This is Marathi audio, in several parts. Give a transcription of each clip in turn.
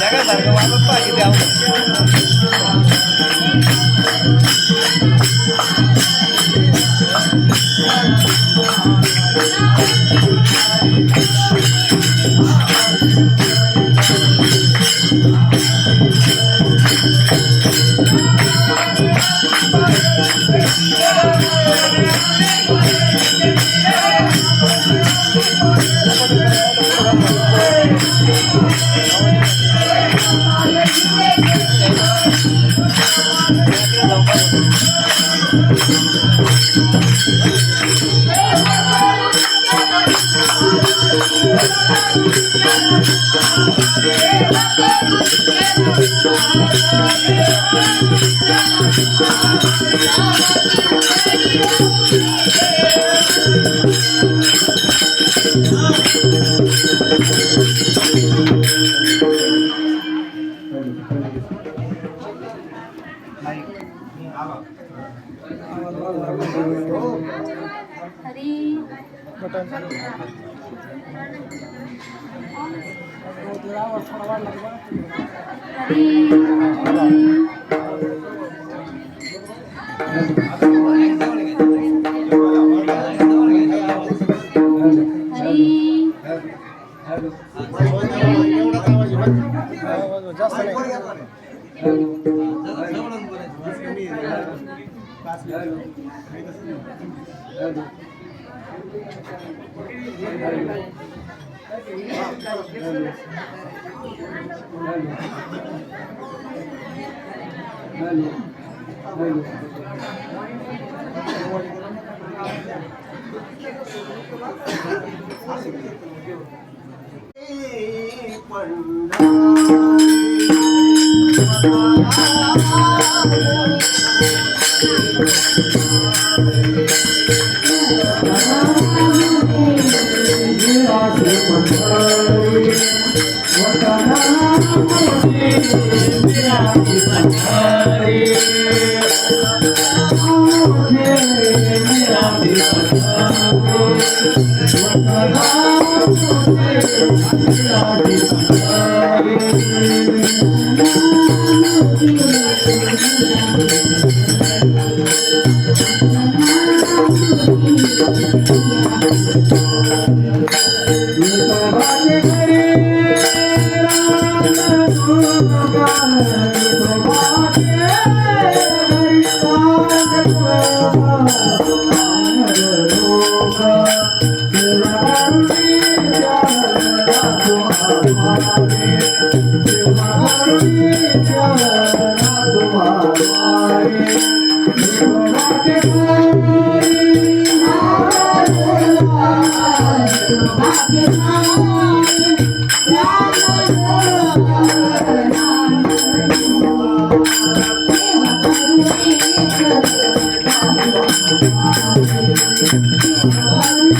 जगासारखं वागत पाहिजे ते आवडत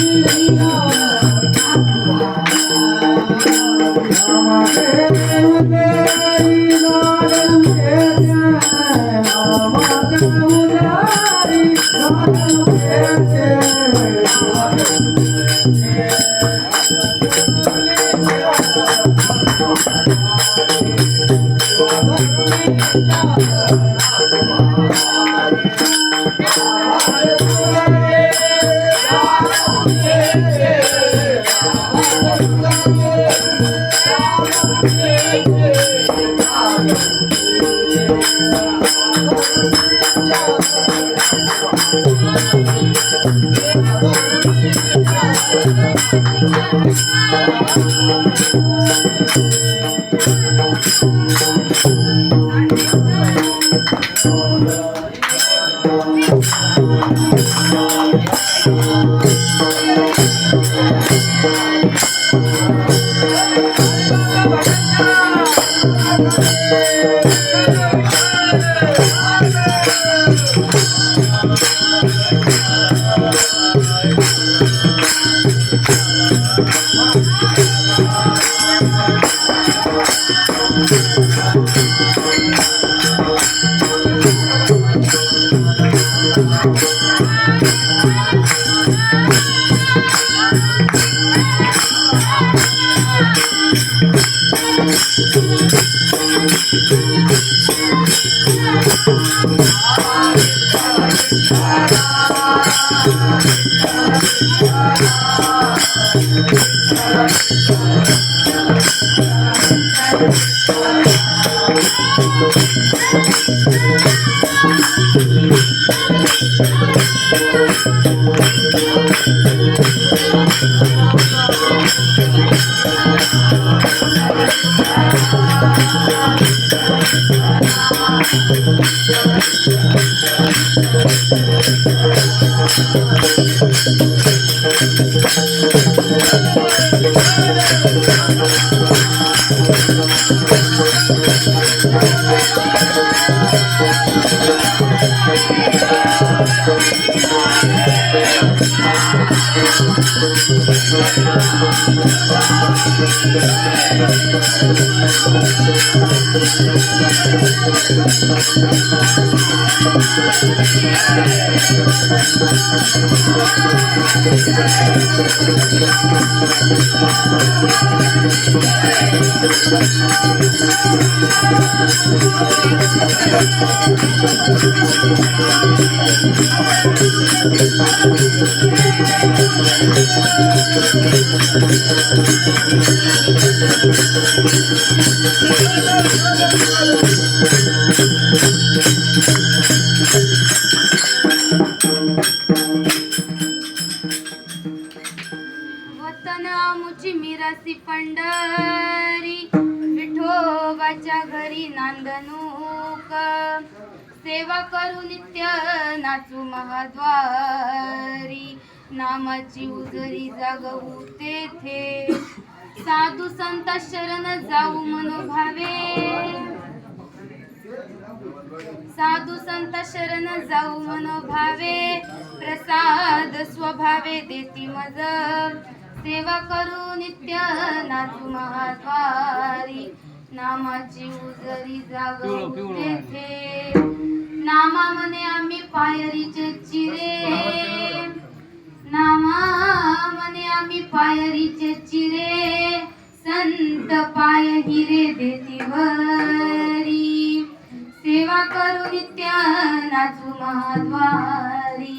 Thank you. वतन मुची मिरासी पंढरी विठोबाच्या घरी नांदणूक सेवा करू नित्य नाचू महाद्वारी नामाची उजरी जागवू तेथे साधू संत शरण जाऊ मनोभावे साधू संत शरण जाऊ मनोभावे प्रसाद स्वभावे देती मज सेवा करू नित्य नाचू महाद्वारी नामाची उजरी जागवू तेथे नामा मने आम्ही पायरीचे चिरे नामा मने आम्ही पायरीचे चिरे संत पाय हिरे देती भरी सेवा करू नित्य नाचू महाद्वारी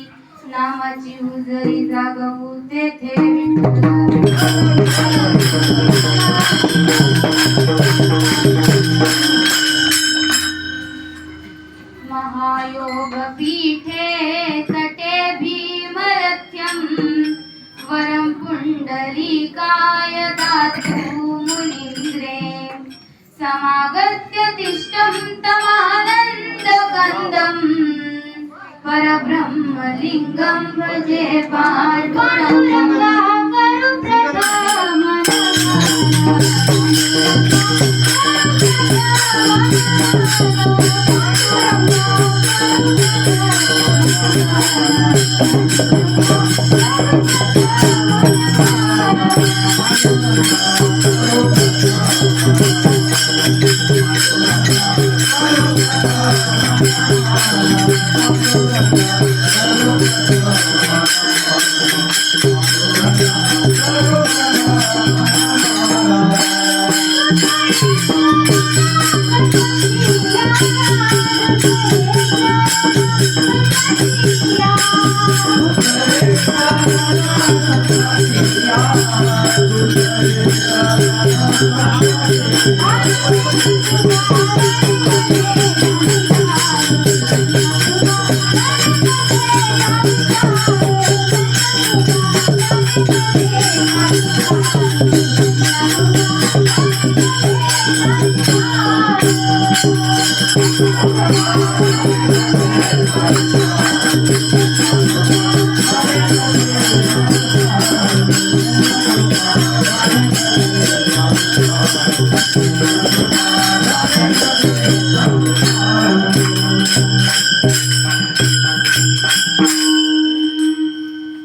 नामाची उजरी जागवू तेथे महायोग पीठे तटे भीमरथ्यं वरं पुंडरीकाय दातु मुनीन्द्रे समागत्य तिष्ठं तमानन्दकन्दं परब्रह्मलिङ्गं भजे पाण्डुरङ्गा करुप्रथम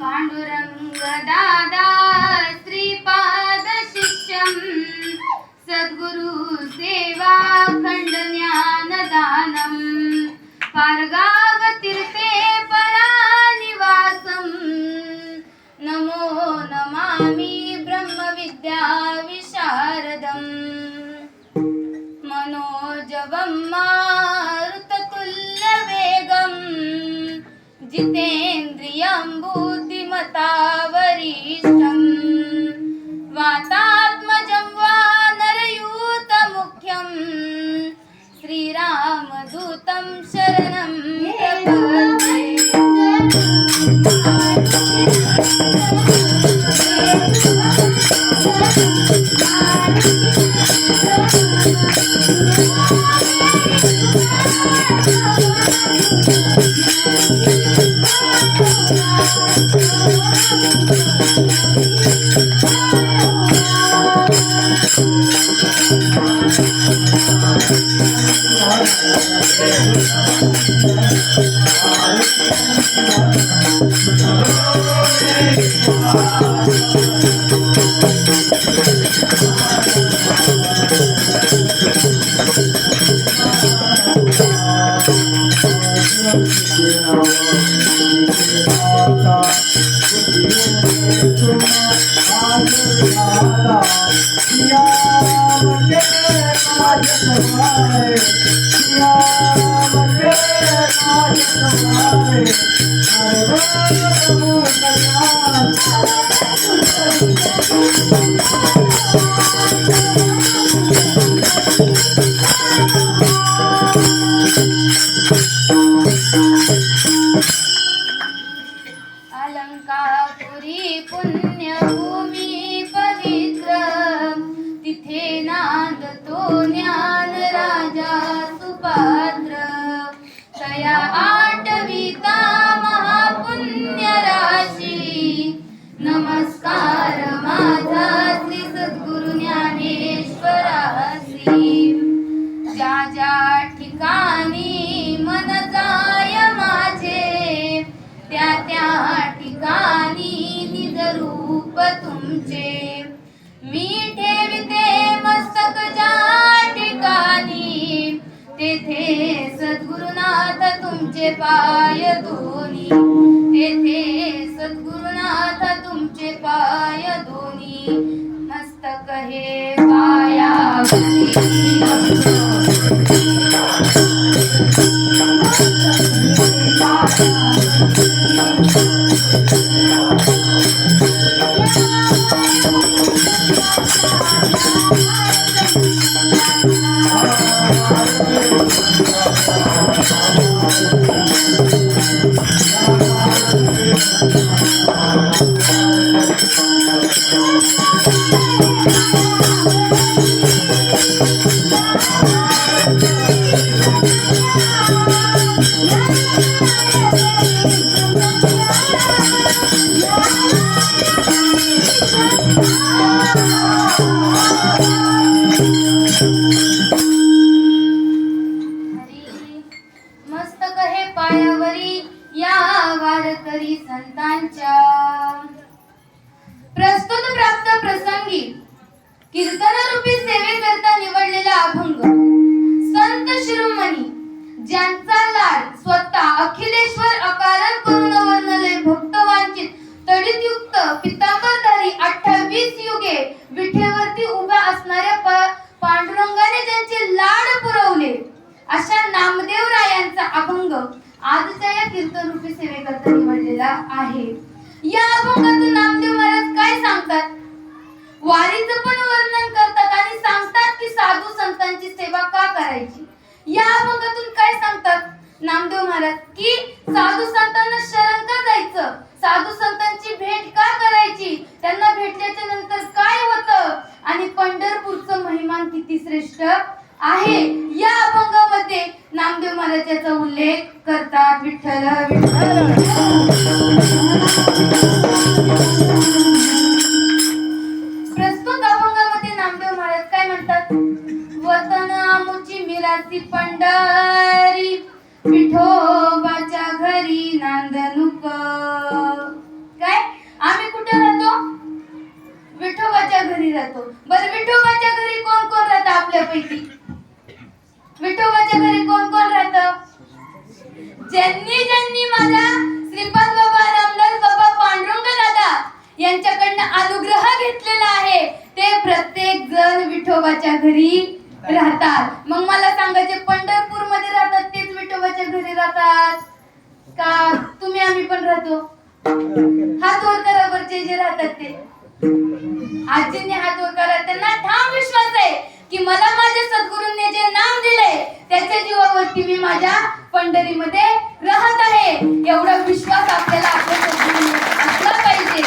पांडुरंग दादा श्रीपाद शिष्यम सद्गुरु सेवा खंड ज्ञानदानम पारगावतीर्थे परानिवासम नमो नमामि ब्रह्मविद्या विशारदम मनोजवं मारुततुल्यवेगं जितेन्द्रियं बुद्धिमतावरिष्ठं वातात्मजं वानरयूतमुख्यं श्रीरामदूतं शरणं प्रपद्ये अलंकापुरी पुण्यभूमी पवित्र तिथे नांदतो ज्ञान राजा सुपात्र तया आठविता महापुण्य राशी नमस्कार माझा श्री सद्गुरु ज्ञानेश्वरासी ज्या ज्या ठिकाणी मन जाय माझे त्या त्या ठिकाणी निज रूप तुमचे मी ठेविते मस्तक ज्या ठिकाणी तेथे सद्गुरुनाथ तुमचे पाय दोन्ही तेथे सद्गुरुनाथ तुमचे पाय दोन्ही मस्तक हे पायावरी मस्तक हे पायावरी या वारकरी संतांच्या प्रस्तुत प्राप्त प्रसंगी कीर्तन रूपी सेवेकरता निवडलेला अभंग संत शिरोमणी ज्यांचा लाड स्वतः अखिलेश्वर अकारण करून वर्णले भक्तवांचित तडितयुक्त पितांबरधारी 28 नामदेवरायांचा अभंग आजच्या या कीर्तन रूपी सेवेकरता निवडलेला आहे. या अभंगातून नामदेव महाराज काय सांगतात? वारीचं पण वर्णन करतात आणि सांगतात की साधू संतांची सेवा का करायची. या अभंगातून काय सांगतात नामदेव महाराज? की साधू संतांना शरण का जायचं, साधू संतांची भेट का करायची, त्यांना भेटल्याच्या नंतर काय होतं आणि पंढरपूरचं महिमान किती श्रेष्ठ आहे. या अभंगामध्ये नामदेव महाराज याचा उल्लेख करतात. विठ्ठल विठ्ठल. प्रस्तुत अभंगामध्ये नामदेव महाराज काय म्हणतात? वतन आमुची मिरासी पंढरी, विठोबाच्या घरी नांदणूक. काय आम्ही कुठे राहतो? विठोबाच्या घरी राहतो. बरं, विठोबाच्या घरी कोण कोण राहतं आपल्यापैकी? विठोबाच्या घरी कोण कोण राहतं? ज्यांनी ज्यांनी माझा श्रीपाद बाबा, रामदास बाबा, पांडुरंग दादा यांच्याकडनं अनुग्रह घेतलेला आहे ते प्रत्येक जण विठोबाच्या घरी राहतात. मग मला सांगायचे, पंढरपूर मध्ये राहतात तेच विठोबाच्या घरी राहतात का तुम्ही आम्ही पण राहतो? हात वर करा वरचे जे राहतात ते. आजींनी हात वर करा. त्यांना ठाम विश्वास आहे की मला माझ्या सद्गुरूंनी जे नाम दिले त्याच्या जीवावरती मी माझ्या पंढरीमध्ये राहत आहे. एवढा विश्वास आपल्याला आपल्या सद्गुरूंवर असला पाहिजे,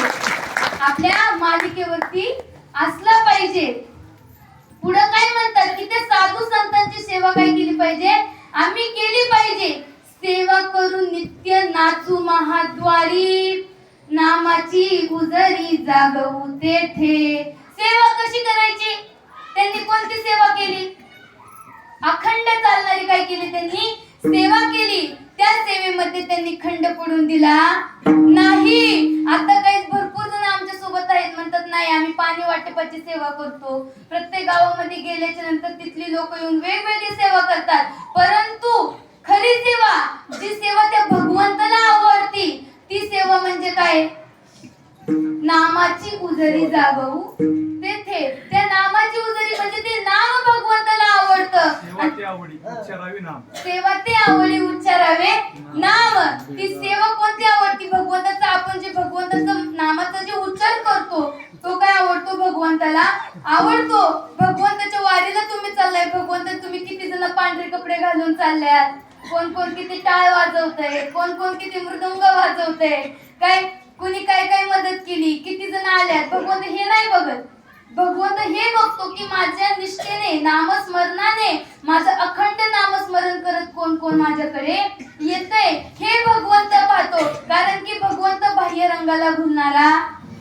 आपल्या मालिकेवरती असला पाहिजे. पुढे काय म्हणतात की ते साधू संतांची सेवा काय केली पाहिजे? आम्ही केली पाहिजे. सेवा करून नित्य नाचू महाद्वारी, नामाची उजरी जागवू तेथे. सेवा कशी करायची? त्यांनी कोणती सेवा केली? अखंड चालणारी काय केली? त्यांनी सेवा केली. त्या सेवेमध्ये त्यांनी खंड पडून दिला नाही. आता काही भरपूर जण आमच्या सोबत आहेत, म्हणतात नाही आम्ही पाणी वाटपाची सेवा करतो. प्रत्येक गावामध्ये गेल्याच्या नंतर तिथली लोक येऊन वेगवेगळी सेवा करतात. परंतु खरी सेवा, जी सेवा त्या भगवंताला आवडती, ती सेवा म्हणजे काय? नामाची उजरी जागवू तेथे. त्या नामाची उजरी म्हणजे ते नाम भगवंताला आवडतं. सेवा ते आवडी उच्चारावे नाम. ती सेवा कोणती आवडती? भगवंताचा. आपण जे भगवंताचं नामाचा जे उच्चार करतो तो काय आवडतो? भगवंताला आवडतो. भगवंताच्या वारीला तुम्ही चाललाय, भगवंत तुम्ही किती जण पांढरे कपडे घालून चालल्यात, कोण कोण किती टाळ वाजवतंय, कोण कोण किती मृदंग वाजवतंय, काय कुणी काय काय मदत केली, किती जण आल्यात. भगवंत हे नाही बघत. भगवंत हे बघतो की माझ्या निष्ठेने, नामस्मरणाने, माझं अखंड नामस्मरण करत कोण कोण माझ्याकडे येतंय हे भगवंत पाहतो. कारण की भगवंत बाह्य रंगाला भुलणारा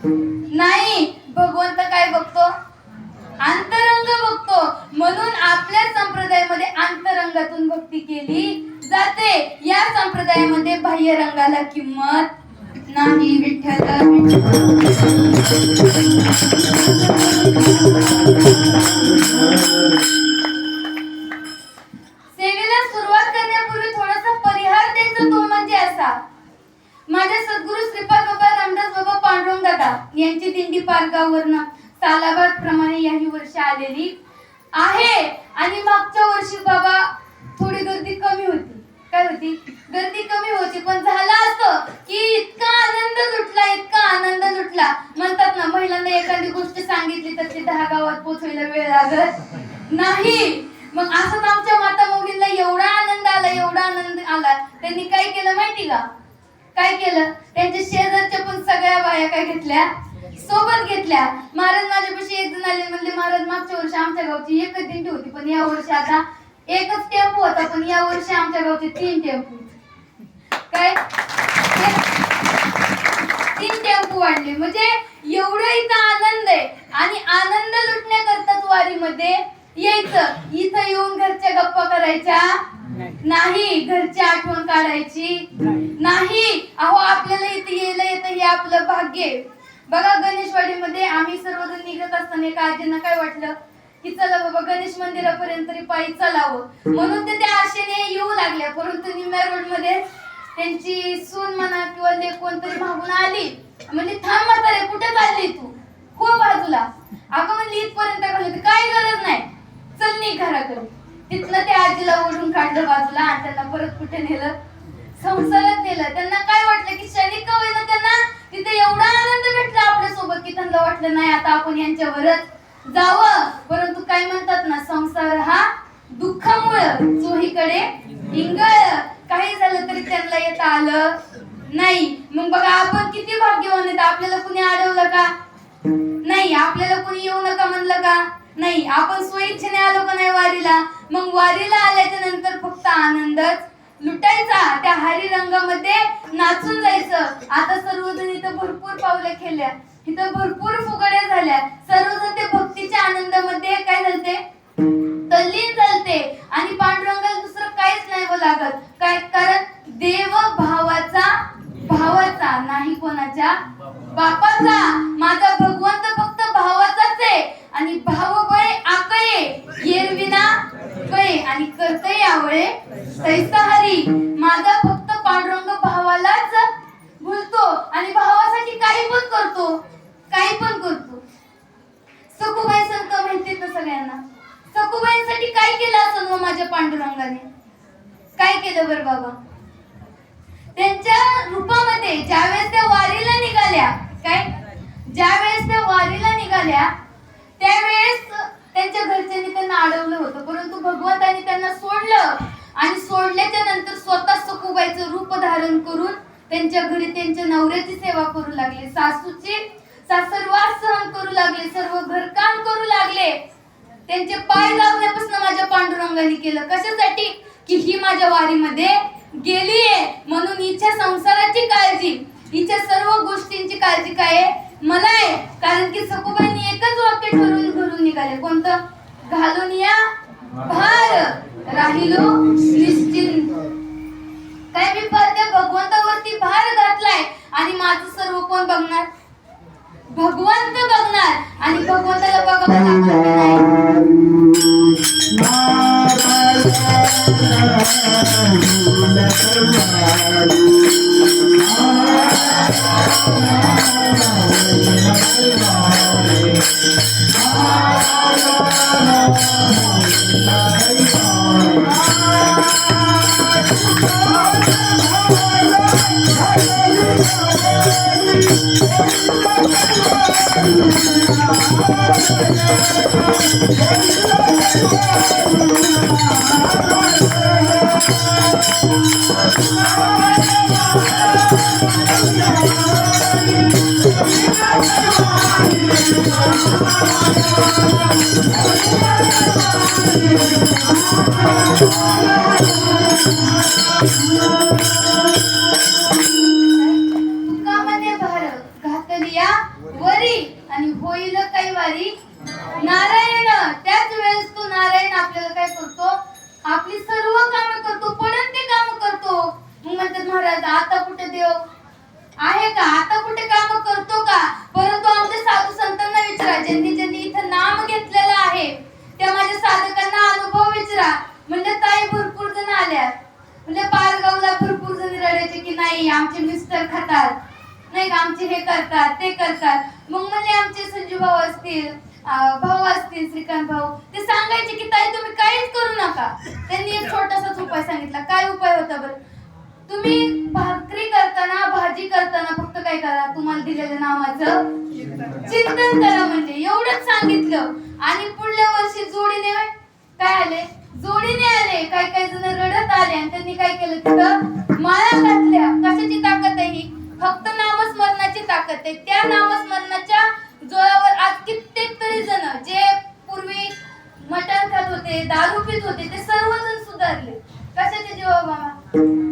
नाही. भगवंत काय बघतो? अंतरंग बघतो. म्हणून आपल्या संप्रदायामध्ये अंतरंगातून भक्ती केली जाते. या संप्रदायामध्ये बाह्य रंगाला किंमत नाही. विठ्ठल सेवेला सुरुवात करण्यापूर्वी थोडासा परिहार द्यायचा, तो म्हणजे असा. माझे सद्गुरू श्रीपाद बाबा, रामदास बाबा, पांडुरंग दादा यांची दिंडी पारगाववरनं सालाबाद प्रमाणे याही वर्षी आलेली आहे. आणि मागच्या वर्षी बाबा थोडी गर्दी कमी होती. काय होती? गर्दी कमी होती. पण झालं असं की इतका आनंद लुटला, इतका आनंद लुटला. म्हणतात ना, महिलांना एखादी गोष्ट सांगितली तर ती 10 गावात पोहोचवायला वेळ लागत नाही. मग असंच आमच्या माता मोगींना एवढा आनंद आला, एवढा आनंद आला. त्यांनी काय केलं माहिती का? काय केलं? त्यांच्या शेजारच्या पण सगळ्या बाया काय घेतल्या? सोबत घेतल्या. महाराज माझ्यापाशी एक जण आले, म्हणले महाराज मागच्या वर्षी आमच्या गावची एकच दिंडी होती, पण या वर्षी आता एकच टेम्पो होता, पण या वर्षी आमच्या गावचे 3 टेम्पो. काय 3 टेम्पो वाढले. म्हणजे एवढा इथं आनंद आहे. आणि आनंद लुटण्याकरताच वारीमध्ये यायचं. इथं येऊन घरच्या गप्पा करायच्या नाही, घरची आठवण काढायची नाही. अहो आपल्याला इथे यायला येतं हे आपलं भाग्य आहे. बघा गणेशवाडीमध्ये आम्ही सर्वजण निघत असताना एका आजींना काय वाटलं की चला बाबा गणेश मंदिरापर्यंत तरी पायी चालावं, म्हणून ते त्या आशेने येऊ लागल्या. परंतु निम्म्या रोड मध्ये त्यांची सून म्हणा किंवा लेक कोणतरी मागून आली. म्हणजे थांब म्हातारे, कुठे चालली तू? खूप बाजूला. अगं म्हणली इथपर्यंत घालू, काही गरज नाही, चल नी घराकडे. तिथनं त्या आजीला ओढून काढलं बाजूला आणि त्यांना परत कुठे नेलं, संसारात नेलं. त्यांना काय वाटलं की क्षणिक का होईना त्यांना तिथे एवढा आनंद भेटला आपल्या सोबत की त्यांना वाटलं नाही आता आपण यांच्यावरच जावं. परंतु काय म्हणतात ना, संसार हा दुःखामुळं चोहीकडे इंगळ. काही झालं तरी त्यांना येता आलं नाही. मग बघा आपण किती भाग्यवान आहेत. आपल्याला कुणी अडवलं का नाही, आपल्याला कुणी येऊ नका म्हणलं का नाही, आपण स्वइच्छेने आलो का नाही वारीला. मग वारीला आल्याच्या नंतर फक्त आनंदच लुटायचा, त्या हरी रंगामध्ये नाचून जायचं. आता सर्वजण इथं भरपूर पावले खेळल्या, इथं भरपूर फुगड्या झाल्या, सर्वजण ते भक्तीच्या आनंदामध्ये काय झालते, तल्लीन झालते. आणि पांडुरंगाला दुसरं काहीच नाही लागत. काय कारण देव भावाचा नाही कोणाच्या बापाचा. माझा भगवंत फक्त भावाचाच आहे. आणि भावबळे आकळे येरविना कळे आणि करतय आवळे तैसा हरी. माझा फक्त पांडुरंग भावालाच भुलतो आणि भावासाठी काही पण करतो, काही पण करतो. सखूबाई संत माहितीत ना सगळ्यांना. सखूबाईंसाठी काय केलं असं मग माझ्या पांडुरंगाने, काय केलं बरं बाबा. त्यांच्या रूपामध्ये ज्यावेळेस त्या वारीला निघाल्या, काय ज्यावेळेस त्या वारीला निघाल्या त्यावेळेस त्यांच्या घरच्यांनी त्यांना अडवलं होतं. परंतु भगवंतांनी त्यांना सोडलं आणि सोडल्याच्या नंतर स्वतः सखूबाईचं रूप धारण करून त्यांच्या घरी त्यांच्या नवऱ्याची सेवा करू लागले, सासरवास सहन करू लागले, सर्व घरकाम करू लागले. त्यांचे पाय लावण्यापासून माझ्या पांडुरंगाने केलं. कशासाठी की ही माझ्या वारीमध्ये गेलीये म्हणून हिच्या संसाराची काळजी, हिच्या सर्व गोष्टींची काळजी काय आहे, मला आहे. कारण की सखूबाईंनी एकच वाक्य ठरवून घरून निघाले, कोणतं, घालून या भार राहिलो निश्चिंत. काय मी त्या भगवंतावरती भार घातलाय आणि माझं सर्व कोण बघणार, भगवंत बघणार. आणि भगवंताला बघा तुकामध्ये भार घातलिया वरी आणि होईल काही वारी नारायण. त्याच वेळेस तो नारायण आपल्याला काय करतो, आपली सर्व कामं करतो, पडन ते काम करतो. मग म्हणतात महाराज आता कुठे देव आहे का, आता कुठे काम करतो का. परंतु आमच्या साधू संतांना विचारा, ज्यांनी ज्यांनी इथं नाम घेतलेलं आहे त्या माझ्या साधकांना अनुभव विचारा. म्हणजे ताई भरपूर जण आल्यात, म्हणजे पारगावला भरपूर जण रडायचे की नाही आमचे मिस्टर खातात, नाही आमचे हे करतात ते करतात. मग म्हणजे आमचे संजू भाऊ असतील, भाऊ असतील श्रीकांत भाऊ, ते सांगायचे की ताई तुम्ही काहीच करू नका. त्यांनी एक छोटासाच उपाय सांगितला. काय उपाय होता बरं, तुम्ही भाकरी करताना भाजी करताना फक्त काय करा, तुम्हाला दिलेल्या नामाचं चिंतन करा. म्हणजे एवढंच सांगितलं. आणि पुढल्या वर्षी जोडीने काय आले, जोडीने आले. काही जण रडत आले आणि त्यांनी काय केलं, तिथं माळा घातल्या. कशाची ताकद आहे ही, फक्त नामस्मरणाची ताकद आहे. त्या नामस्मरणाच्या जोरावर आज कित्येक तरी जण जे पूर्वी मटण खात होते, दारू पित होते, ते सर्वजण सुधारले. कशाचे जीवा बाबा,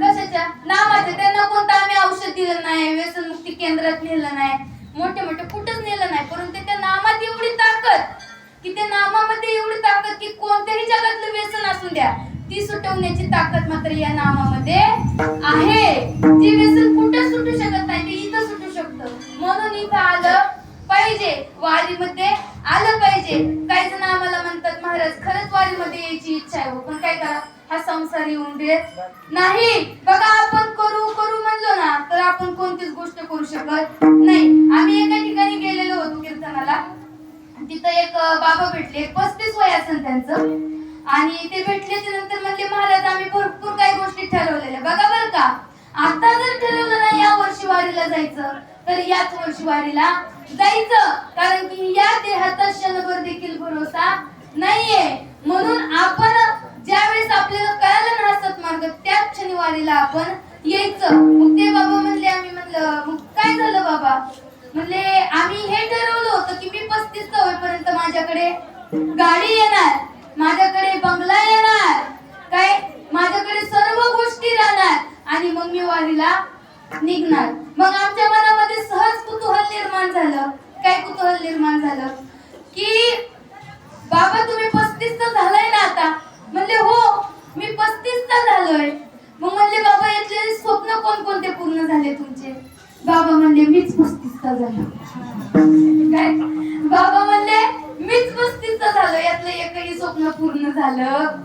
कशाच्या नामाचे. त्यांना कोणतं आम्ही औषध दिलं नाही, व्यसनमुक्ती केंद्रात नेलं नाही, मोठे कुठंच नेलं नाही. परंतु त्या नामात एवढी ताकद की त्या नामामध्ये एवढी ताकद की कोणत्याही जगातलं व्यसन असू द्या ती सुटवण्याची ताकद मात्र या नामामध्ये आहे. जी व्यसन कुठं सुटू शकत नाही ते इथं सुटू शकतं. म्हणून इथं आलं पाहिजे, वारीमध्ये आलं पाहिजे. काही जण आम्हाला म्हणतात महाराज खरंच वारीमध्ये यायची इच्छा आहे, पण काय करा, हा संसार येऊन देत नाही. बघा आपण करू म्हणलो ना तर आपण कोणतीच गोष्ट करू शकत नाही. आम्ही एका ठिकाणी गेलेलो होतो कीर्तनाला, तिथं एक बाबा भेटले, 35 वय असेल त्यांचं. आणि ते भेटल्याच्या नंतर म्हणले महाराज आम्ही भरपूर काही गोष्टी ठरवलेल्या बघा बरं का. आता जर ठरवलं ना या वर्षी वारीला जायचं तर याच वर्षी वारीला जायचं, कारण की या देहाचा क्षणभर देखील भरोसा नाहीये. म्हणून आपण ज्यावेळेस आपल्याला कळालं ना सत्मार्ग त्याच क्षणी वारीला आपण यायचं. मग ते बाबा म्हणले, आम्ही म्हणलं मग काय झालं बाबा? म्हणले आम्ही हे ठरवलं होतं की मी 35 होईपर्यंत माझ्याकडे गाडी येणार, माझ्याकडे बंगला येणार, काय माझ्याकडे सर्व गोष्टी राहणार आणि मग मी वारीला निघणार. मग आमच्या मनामध्ये सहज कुतूहल निर्माण झालं. काय कुतूहल निर्माण झालं की बाबा तुम्ही 35 झालाय ना आता? म्हणले हो मी 35 झालोय. मग म्हणले बाबा यातले स्वप्न कोणकोणते पूर्ण झाले तुमचे? बाबा म्हणले मीच 35 झालो. काय बाबा म्हणले मीच 35 झालो, यातलं एकही स्वप्न पूर्ण झालं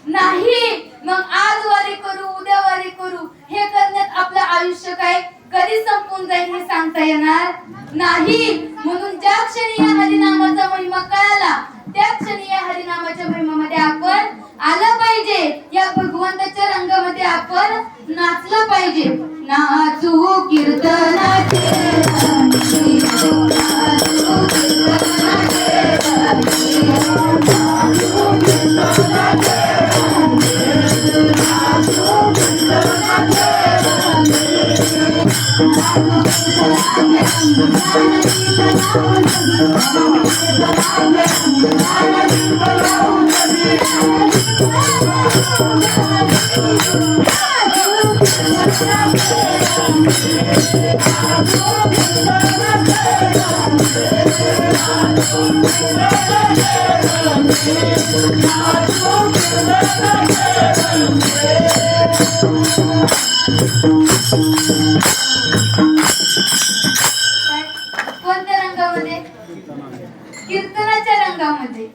नाही. मग आज वारी करू उद्या वारी करू हे करण्यात आपलं आयुष्य काय कधी संपून जाईल हे सांगता येणार नाही. म्हणून ज्या क्षणी या हरिनामाचा महिमा कळाला त्या क्षणी या हरिनामाच्या महिमामध्ये आपण आलं पाहिजे. या भगवंताच्या रंगामध्ये आपण नाचलं पाहिजे. नाचू कीर्तनाचे कोणत्या रंगामध्ये? कीर्तनाच्या रंगामध्ये.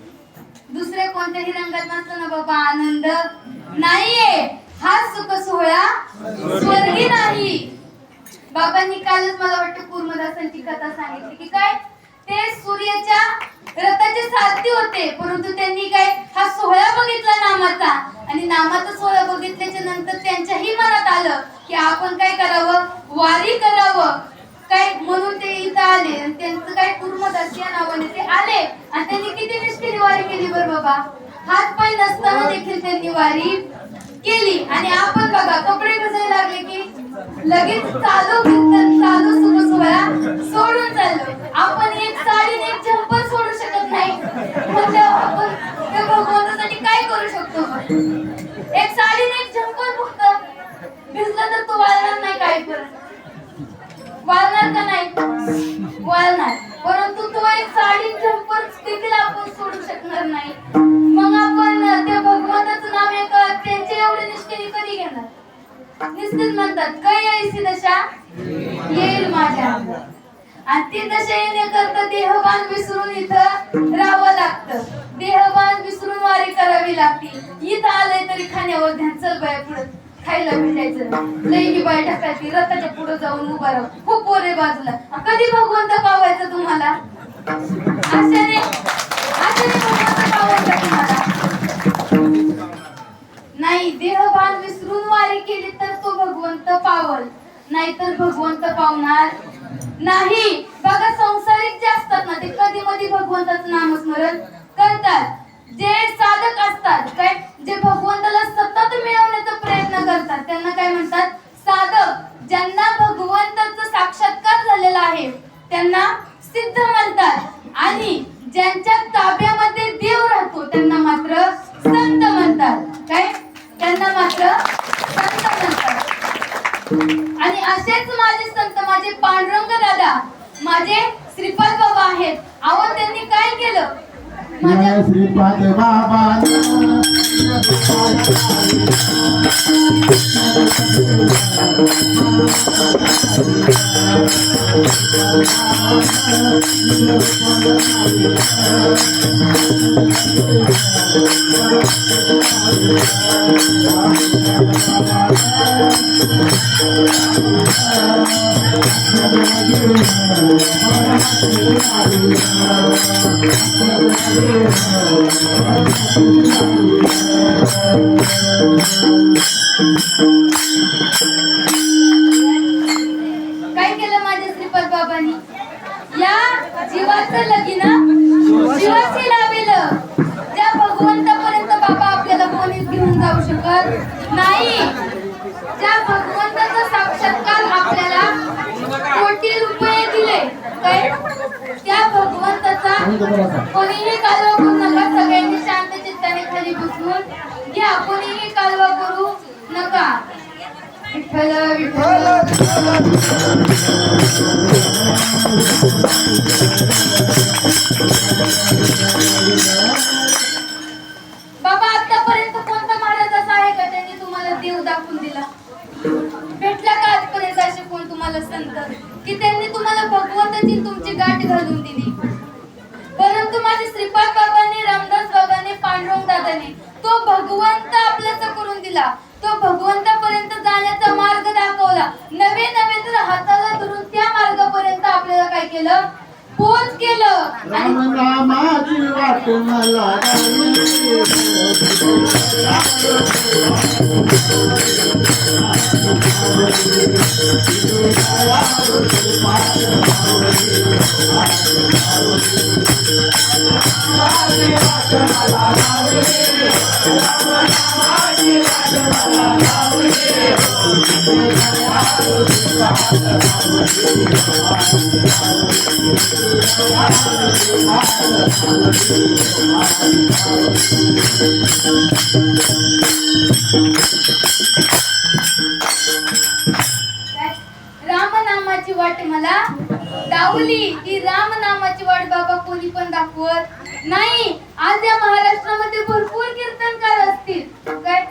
दुसऱ्या कोणत्याही रंगात नसतो ना बाबा आनंद नाहीये. हा सुख सोहळा स्वर्गी नाही. बाबांनी कालच मला वाटतं कुर्मदासांची कथा सांगितली की काय ते सूर्याच्या रथाचे सारथी होते, परंतु त्यांनी काय हा सोहळा बघितला नामाचा, आणि नामाचा सोहळा बघितल्याच्या नंतर त्यांच्याही मनात आलं की आपण काय करावं, वारी करावं. काय म्हणून ते इथं आले आणि त्यांचं काय कुर्मदास या नावाने ते आले आणि त्यांनी किती निष्ठेने वारी केली बरं बाबा. हात पाय नसताना देखील त्यांनी वारी केली. आणि आपण बघा कपडे कसे लागले की लगेच चालू कीर्तन चालू सुरू सोहळा सोडून चाललो. आपण एक साडी एक झंपर सोडू शकत नाही, म्हणजे आपण त्या भगवंतासाठी काय करू शकतो? एक साडी एक झंपर फक्त भिजलं तर तो वाळणार नाही. काय करत वाळणार का नाही? वाळणार. परंतु तो एक साडी झंपर देखील आपण सोडू शकणार नाही. मग आपण त्या भगवंताचं नाव एका त्यांच्या एवढे निष्ठेने कधी घेणार? निश्चित म्हणतात काय ऐसी दशा येईल माझ्या, आणि ती दशा येण्याकरता देहभान विसरून इथं राहावं लागतं. देहभान विसरून वारी करावी लागते. इथं आलंय तरी खाण्यावर ध्यान. चल बाया पुढे खायला भेटायचं. लई बाय ढकायची रथाच्या पुढे जाऊन उभा राहू. खूप पोरे बाजूला. कधी भगवंत पावायचं तुम्हाला? अशाने भगवंत पावायचा तुम्हाला नाही. देहभान विसरून वारी केली तर तो भगवंत पावल, नाहीतर भगवंत पावणार नाही. बघा संसारिक जे असतात ना ते कधी मधी भगवंताचं नामस्मरण करतात. जे साधक असतात काय जे भगवंताला सतत मिळवण्याचा प्रयत्न करतात त्यांना काय म्हणतात? साधक. ज्यांना भगवंताचा साक्षात्कार झालेला आहे त्यांना सिद्ध म्हणतात. आणि ज्यांच्या ताब्यामध्ये देव राहतो त्यांना मात्र संत म्हणतात. काय? त्यांना मात्र संत म्हणतात. आणि असेच माझे संत माझे पांडुरंग दादा माझे श्रीपाद बाबा आहेत. अहो त्यांनी काय केलं? माझ्या श्रीपाद बाबा काय केलं माझ्या श्रीपाद बाबांनी? या जीवाचं लगीन जीवाशी लावेलं. त्या भगवंतापर्यंत बाबा आपल्याला कोणीच घेऊन जाऊ शकत नाही. ज्या भगवंताचा साक्षात्कार आपल्याला कोटी रुपये दिले, काय त्या भगवंताचा कोणीही कालवा करू नका. सगळ्यांनी शांत चित्ताने खाली बसून घ्या. कोणीही कालवा करू नका. विठ्ठल विठ्ठल बाबा, आतापर्यंत कोणता महाराज असा आहे का त्यांनी तुम्हाला देव दाखवून दिला? भेटला का आजपर्यंत असे कोण तुम्हाला संत की त्यांनी तुम्हाला भगवंताची तुमची गाठ घालून दिली? परंतु माझे श्रीपाद बाबांनी, रामदास बाबांनी, पांडुरंग दादांनी तो भगवंत आपल्याचा करून दिला. तो भगवंतापर्यंत जाण्याचा मार्ग दाखवला. नवे नवे तर हाताला धरून त्या मार्गापर्यंत आपल्याला काय केलं? पोच केलं. आणि माझी वाट मला रामनामाची वाट मला दावली. ती रामनामाची वाट बाबा कोणी पण दाखवत नाही. आज या महाराष्ट्रामध्ये भरपूर कीर्तनकार असतील, काय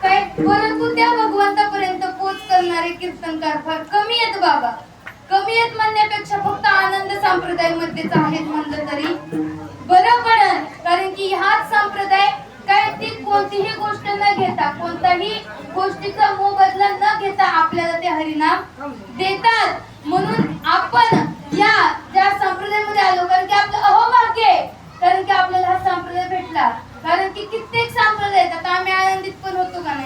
काय परंतु त्या भगवंतापर्यंत पोच करणारे कीर्तनकार फार कमी आहेत बाबा. कमी आहेत म्हणण्यापेक्षा फक्त आनंद संप्रदायामध्येच आहेत म्हणलं तरी बरं पडेल. कारण की हाच संप्रदाय काय ती कोणतीही गोष्ट न घेता, कोणताही गोष्टीचा मोबदला न घेता आपल्याला ते हरिनाम देतात. म्हणून आपण या ज्या संप्रदायामध्ये आलो कारण की आपलं अहोभाग्य आहे. कारण की आपल्याला हा संप्रदाय भेटला. कारण की कित्येक संप्रदाय आहेत. आता आम्ही आनंदित पण होतो का नाही?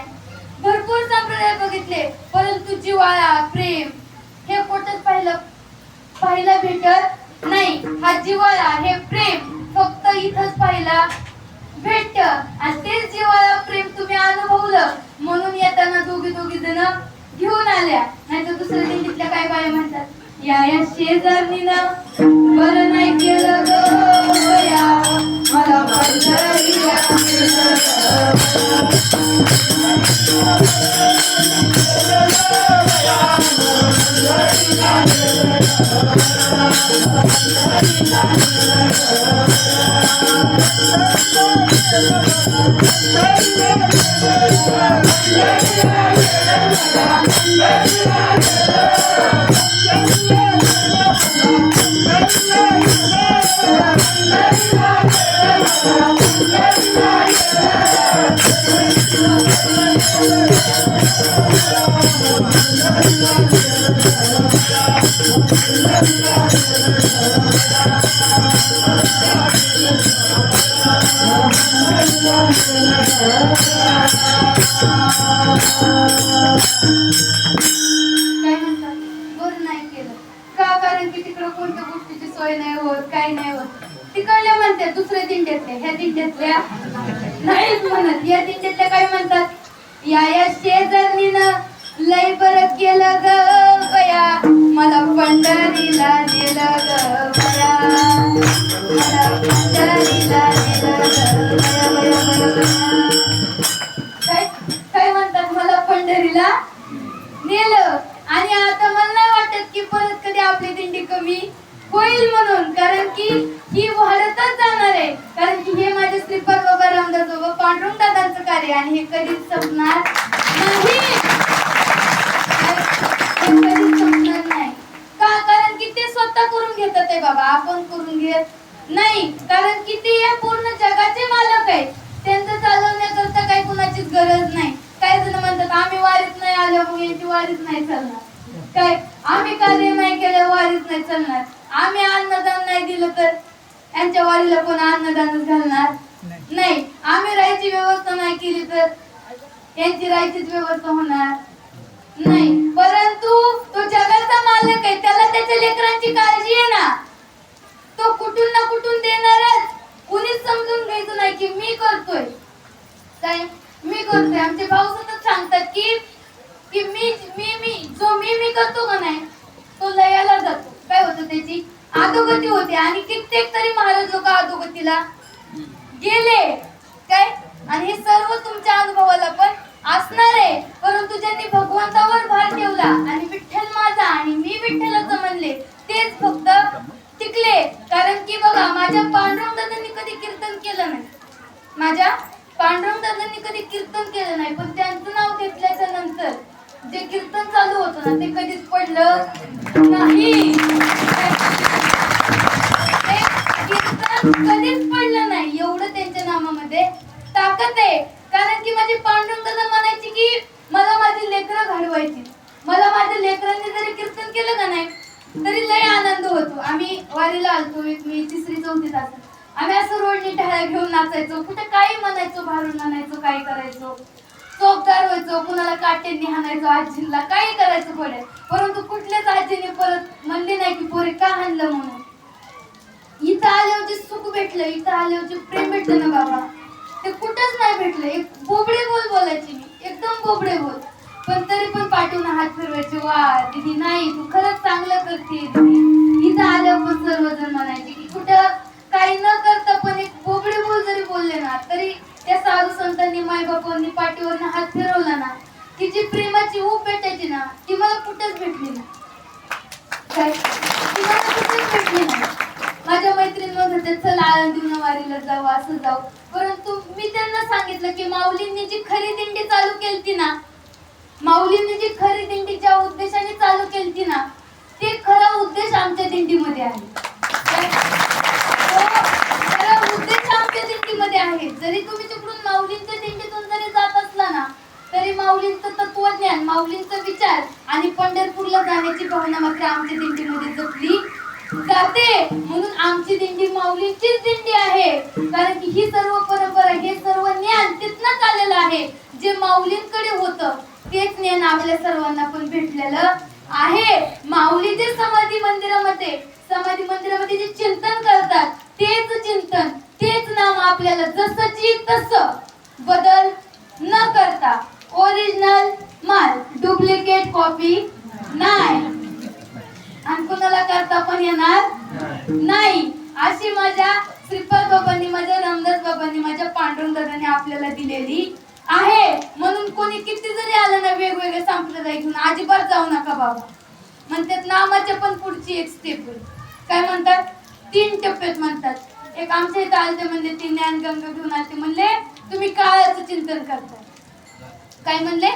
भरपूर संप्रदाय बघितले, परंतु जिव्हाळा, प्रेम हे कुठंच पाहायला भेटत नाही. हा जिव्हाळा, हे प्रेम फक्त इथंच पाहायला भेटत. आणि तेच जिव्हाळा, प्रेम तुम्ही अनुभवलं म्हणून येताना दोघी जण घेऊन आल्या. नाही तर दुसऱ्या दिंडीतल्या काय बाया म्हणतात, या शेजारणीनं बरं नाही केलं गया, मला पंढरीला सोय नाही होत, काही नाही होत. तिकडल्या म्हणतात दुसऱ्या दिंड्यातल्या, ह्या दिंड्यातल्या नाहीच म्हणत. या दिंड्यातल्या काय म्हणतात, या शेजारणीनं लय बरं केलं ग बया, मला पंढरीला नेलं ग बया, मला पंढरीला नेलं ग बया. काय म्हणतात, मला पंढरीला नेलं. आणि आता मला नाही वाटत की परत कधी आपली दिंडी कमी होईल म्हणून, कारण की ही वाढतच जाणार आहे. कारण की हे माझे श्रीपाद बाबा, रामदास बाबा, पांडुरंग दादांचं आणि हे कधीच संपणार नाही. हे कधीच संपणार नाही. का? कारण की ते स्वतः करून घेतात आहे बाबा, आपण करून घेत नाही. कारण की ते या पूर्ण जगाचे मालक आहेत. त्यांचं चालवण्याकरता काही कुणाचीच गरज नाही. काही जण म्हणतात आम्ही वारीत नाही आलो मग यांची वारीच नाही चालणार. काय आम्ही कार्य नाही केलं वारीच नाही चालणार. आम्ही अन्नदान नाही दिलं तर यांच्या वारीला कोण अन्नदानच घालणार नाही. आम्ही राहायची व्यवस्था नाही केली तर यांची राहायचीच व्यवस्था होणार नाही. परंतु तो जगाचा मालक आहे, त्याला त्याच्या लेकरांची काळजी आहे ना. तो कुठून ना कुठून देणारच. कुणीच समजून घ्यायचं नाही की मी करतोय काय, मी करतोय. आमचे भाऊ सतत सांगतात की की मी करतो का नाही तो लयाला जातो. काय होतं त्याची अधोगती होते. आणि कित्येक तरी महाराज लोक अधोगतीला गेले काय. आणि हे सर्व तुमच्या अनुभवाला पण असणार आहे. परंतु ज्यांनी भगवंतावर भार ठेवला आणि विठ्ठल माझा आणि मी विठ्ठलाचं म्हणले तेच फक्त टिकले. कारण की बघा माझ्या पांडुरंग दादांनी कधी कीर्तन केलं नाही. माझ्या पांडुरंग दादांनी कधी कीर्तन केलं नाही. पण त्यांचं नाव घेतल्याच्या नंतर जे कीर्तन चालू होतं ना ते कधीच पडलं नाही. ते कीर्तन कधीच पडलं नाही. एवढं त्यांच्या नामामध्ये ताकद आहे. कारण की माझी पांडुरंग दादा म्हणायची की मला माझी लेकरं घडवायची. मला माझ्या लेकरांनी जरी कीर्तन केलं का नाही तरी लय आनंद होतो. आम्ही वारीला आलतो, मी 3री-4थीत असतो. आम्ही असं रोडनी टाळ्या घेऊन नाचायचो, कुठे काही म्हणायचो, भारून म्हणायचो, काही करायचो, चोपदार व्हायचो, कुणाला काट्यांनी हाणायचो, आजीला काही करायचं पडेल. परंतु कुठल्याच आजीने परत म्हणले नाही की पोरे का हाणलं म्हणून. इथं आल्यावर जे सुख भेटलं, इथं आल्यावर जे प्रेम भेटलं ना बाबा ते कुठंच नाही भेटलं. एक बोबडे बोल बोलायची मी, एकदम बोबडे बोल. पण तरी पण पाठवून हात फिरवायचे, वा दीदी नाही तू खरंच चांगलं करते दीदी. इथं आल्यावर पण सर्वजण म्हणायचे की कुठं काही न करता पण एक बोबडे बोल जरी बोलले ना तरी त्या साधू संतांनी मायबापांनी पाठीवरनं हात फिरवला ना की जी प्रेमाची ऊब भेटायची ना ती मला कुठेच भेटली नाही. काय ती मला कुठेच भेटली नाही. माझ्या मैत्रिणींमध्ये होते चल आळंदीहून वारीला जाऊ, असं जाऊ. परंतु मी त्यांना सांगितलं की माऊलींनी जी खरी दिंडी चालू केलती ना, माऊलींनी जी खरी दिंडी ज्या उद्देशाने चालू केलती ना ते खरा उद्देश आमच्या दिंडीमध्ये आहे. खरा उद्देश आमच्या दिंडीमध्ये आहे. जरी तुम्ही तिकडून माऊलींच्या दिंडीतून जरी जात असला ना तरी माऊलींचं तत्वज्ञान, माऊलींचा विचार आणि पंढरपूरला जाण्याची भावना मात्र आमच्या दिंडीमध्ये जपली जाते. म्हणून आमची दिंडी माऊलींचीच दिंडी आहे. कारण की ही सर्व परंपरा, हे सर्व ज्ञान तिथनंच आलेलं आहे. जे माऊलींकडे होतं तेच ज्ञान आपल्या सर्वांना पण भेटलेलं आहे. माऊली जे समाधी मंदिरामध्ये जे चिंतन करतात तेच चिंतन, तेच नाम आपल्याला जसंची तसं बदल न करता ओरिजिनल माल, डुप्लिकेट कॉपी नाही आणि कुणाला करता पण येणार नाही. अशी माझ्या श्रीपाद बाबांनी, माझ्या रामदास बाबांनी, माझ्या पांडुरंग दादांनी आपल्याला दिलेली आहे. म्हणून कोणी किती जरी आलं ना वेगवेगळे संप्रदाय घेऊन अजिबात जाऊ नका बाबा. म्हणतात नामाच्या पण पुढची एक स्टेप काय म्हणतात 3 टप्प्यात म्हणतात. एक आमच्या इथं आलते म्हणले ते ज्ञानगंगा घेऊन आलते, म्हणले तुम्ही काळाचं चिंतन करताय. काय म्हणले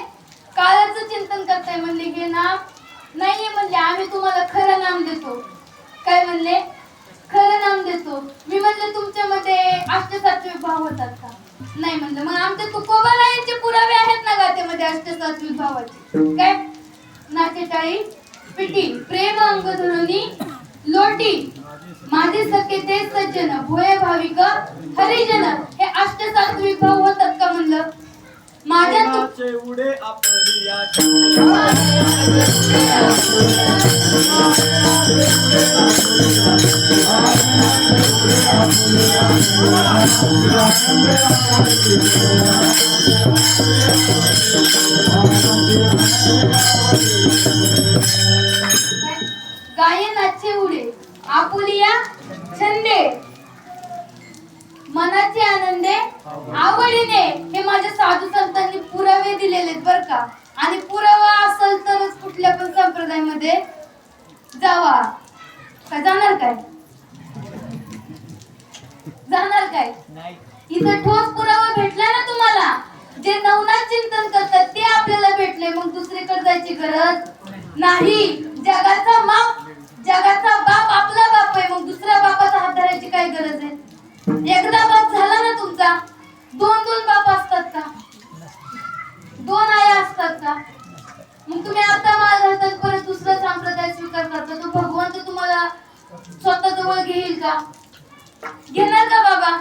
काळाचं चिंतन करताय. म्हणले हे नाम नाहीये. म्हणले आम्ही तुम्हाला खरं नाम देतो. काय म्हणले खरं नाम देतो. मी म्हणले तुमच्यामध्ये अष्टसात्विक भाव होतात का? नाही म्हणलं. मग आमच्या तुकोबारायांचे पुरावे आहेत ना गाथेमध्ये अष्टसात्विक भावाचे. काय नाचे टाळी पिटी प्रेम अंग धरुनी लोटी माझे सखे ते सज्जन भोय भाविक हरिजन. हे अष्टसात्विक भाव होतात का म्हणलं. माझ्या उडे आपल्या गायनाचे उडे आपुलिया छंदे मनाचे आनंदे आवडीने. हे माझ्या साधू संतांनी पुरावे दिलेले बर का. आणि पुरावा असेल तरच कुठल्या पण संप्रदायामध्ये जावा. का जाणार काय? जाणार काय? नाही. इथं ठोस पुरावा भेटला ना तुम्हाला जे नवनाथ चिंतन करतात ते आपल्याला भेटले, मग दुसरीकडे जायची गरज नाही. जगाचा बाप आपला बाप आहे, मग दुसऱ्या बापाचा हात धरायची काय गरज आहे? एकदा बाप झाला ना तुमचा, दोन बाप असतात का? दोन आया असतात का? मग तुम्ही आता माझा परत दुसरा संप्रदाय स्वीकार करता, तो भगवंत तुम्हाला स्वतः जवळ घेईल का? घेणार का बाबा?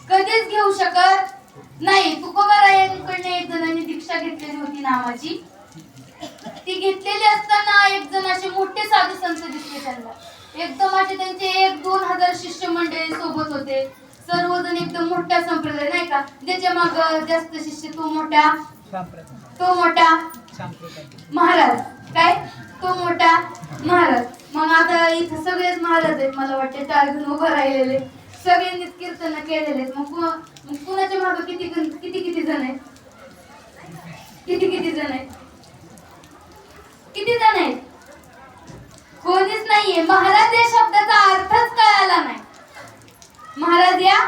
कधीच घेऊ शकत नाही. तुकोबारायांकडे एक जणांनी दीक्षा घेतलेली होती नामाची. ती घेतलेली असताना एक जण असे मोठे साधू संत दिसले त्यांना. एकदम असे त्यांचे 1-2 हजार शिष्य मंडळी सोबत होते. सर्वजण एकदम मोठ्या संप्रदाय नाही का, ज्याच्या माग जास्त शिष्य तो मोठा महाराज. काय तो मोठा महाराज. मग आता इथं सगळेच महाराज आहेत, मला वाटते 4 जण उभं राहिलेले, सगळ्यांनी कीर्तन केलेले. मग कुणाच्या माग किती जण आहेत? किती जण आहेत? कोणीच नाहीये. महाराज या शब्दाचा अर्थच कळाला नाही. महाराज या